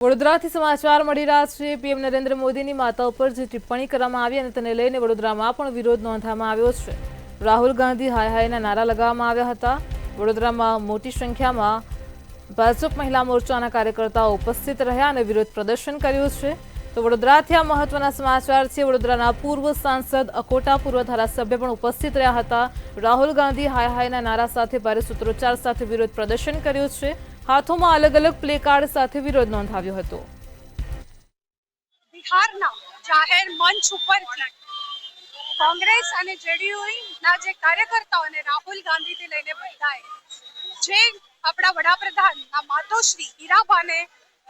વડોદરાથી સમાચાર મળી રહ્યા છે। પીએમ નરેન્દ્ર મોદીની માતા ઉપર જે ટિપ્પણી કરવામાં આવી અને તેને લઈને વડોદરામાં પણ વિરોધ નોંધવામાં આવ્યો છે। રાહુલ ગાંધી હાય હાયના નારા લગાવવામાં આવ્યા હતા। વડોદરામાં મોટી સંખ્યામાં ભાજપ મહિલા મોરચાના કાર્યકર્તાઓ ઉપસ્થિત રહ્યા અને વિરોધ પ્રદર્શન કર્યું છે। તો વડોદરાથી આ મહત્વના સમાચાર છે। વડોદરાના પૂર્વ સાંસદ અકોટા પૂર્વ ધારાસભ્ય પણ ઉપસ્થિત રહ્યા હતા। રાહુલ ગાંધી હાય હાયના નારા સાથે ભારે સૂત્રોચ્ચાર સાથે વિરોધ પ્રદર્શન કર્યું છે। હાથોમાં અલગ અલગ પ્લે કાર્ડ સાથે વિરોધ નોંધાવ્યો હતો। બિહારના જાહેર મંચ ઉપરથી કોંગ્રેસ અને જેડીયુના જે કાર્યકર્તાઓને રાહુલ ગાંધીથી લઈને બધાએ જે આપણા વડાપ્રધાનના માતોશ્રી હીરાબાને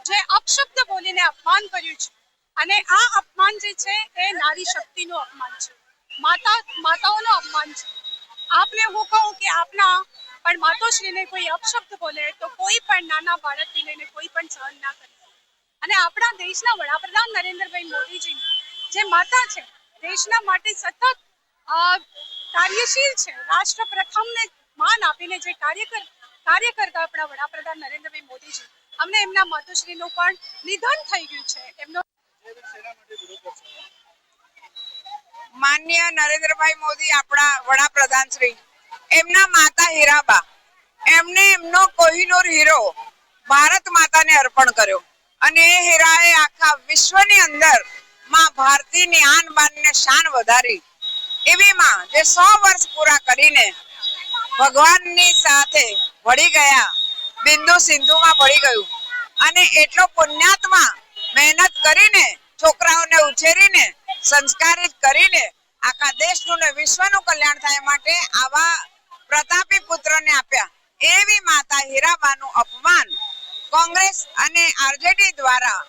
જે અપશબ્દ બોલીને અપમાન કર્યું છે અને આ અપમાન જે છે એ નારી શક્તિનું અપમાન છે, માતાઓનું અપમાન છે। આપને હું કહું કે આપના પણ માતોશ્રીને કોઈ અપશબ્દ બોલે તો કોઈ પણ નાના બાળકથી લઈને કોઈ પણ સહન ના કરે। અને આપણા દેશના વડાપ્રધાન નરેન્દ્રભાઈ મોદીજીની જે માતા છે, દેશના માટે સતત કાર્યશીલ છે, રાષ્ટ્ર પ્રથમને માન આપીને જે કાર્ય કરતા આપણા વડાપ્રધાન નરેન્દ્રભાઈ મોદીજી, અમને એમના માતોશ્રીનું પણ નિધન થઈ ગયું છે। એમનો માનનીય નરેન્દ્રભાઈ મોદી આપણા વડાપ્રધાન શ્રી, એમના માતા હીરાબા, એમને એમનો કોહિનૂર હીરો ભારત માતાને અર્પણ કર્યો અને એ હીરાએ આખા વિશ્વની અંદર માં ભારતીની આન બાન ને શાન વધારી। એવી માં જે 100 વર્ષ પૂરા કરીને ભગવાનની સાથે ભળી ગયા, બિંદુ સિંધુમાં ભળી ગયું અને એટલો પુણ્યાત્મા મહેનત કરીને છોકરાઓને ઉછેરીને સંસ્કારિત કરીને આખા દેશનું ને વિશ્વનું કલ્યાણ થાય માટે આવા પ્રતાપી પુત્રને આપ્યા। એવી માતા હીરાબાનું અપમાન કોંગ્રેસ અને આરજેડી દ્વારા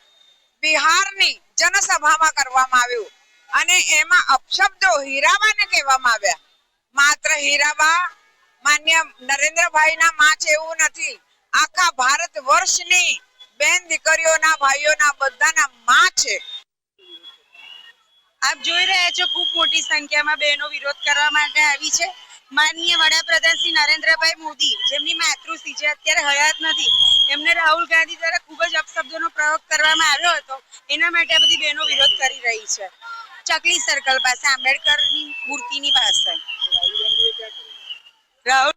બિહારની જનસભામાં કરવામાં આવ્યું અને એમાં અપશબ્દો હીરાબાને કહેવામાં આવ્યા। માત્ર હીરાબા માન્ય નરેન્દ્રભાઈના માં છે એવું નથી, આખા ભારત વર્ષની બેન દીકરીઓના ભાઈઓના બધાના માં છે। આપ જોઈ રહ્યા છો ખૂબ મોટી સંખ્યામાં બહેનો વિરોધ કરવા માટે આવી છે। માનનીય વડાપ્રધાન શ્રી નરેન્દ્રભાઈ મોદી, જેમની માતૃશ્રી જે અત્યારે હયાત નથી, એમને રાહુલ ગાંધી દ્વારા ખૂબ જ અપશબ્દોનો પ્રયોગ કરવામાં આવ્યો હતો, એના માટે આ બધી બહેનો વિરોધ કરી રહી છે। ચકલી સર્કલ પાસે, આંબેડકરની મૂર્તિની પાસે રાહુલ